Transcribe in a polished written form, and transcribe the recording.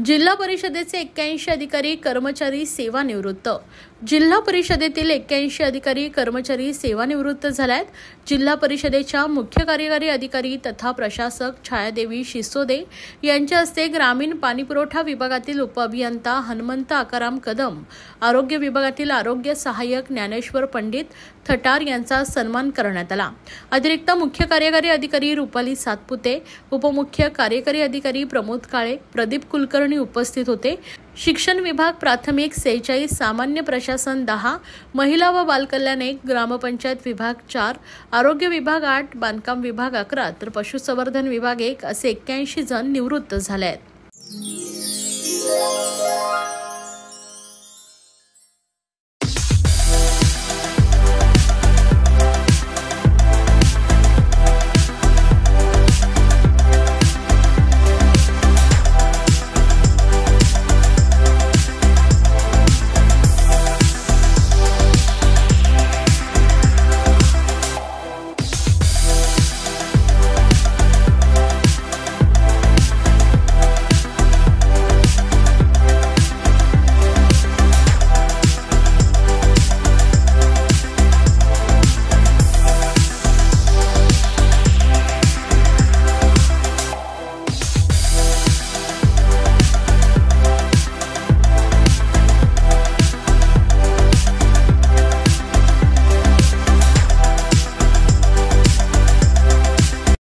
जिल्हा परिषदेचे 81 अधिकारी कर्मचारी सेवानिवृत्त। जिल्हा परिषदेतील 81 अधिकारी कर्मचारी सेवानिवृत्त झाल्यात। जिल्हा परिषदेच्या मुख्य कार्यकारी अधिकारी तथा प्रशासक छायादेवी शिसोदे यांच्या हस्ते ग्रामीण पाणीपुरवठा विभागातील उपअभियंता हनुमंत आकाराम कदम, आरोग्य विभागातील आरोग्य सहाय्यक ज्ञानेश्वर पंडित थटार यांचा सन्मान करण्यात आला। अतिरिक्त मुख्य कार्यकारी अधिकारी रुपाली सातपुते, उपमुख्य कार्यकारी अधिकारी प्रमोद काळे, प्रदीप कुलकर्णी उपस्थित होते। शिक्षण विभाग प्राथमिक 46, सामान्य प्रशासन 10, महिला व बालकल्याण 1, ग्रामपंचायत विभाग 4, आरोग्य विभाग 8, बांधकाम विभाग 11 तर पशुसंवर्धन विभाग 1 असे 81 जण निवृत्त झाले आहेत।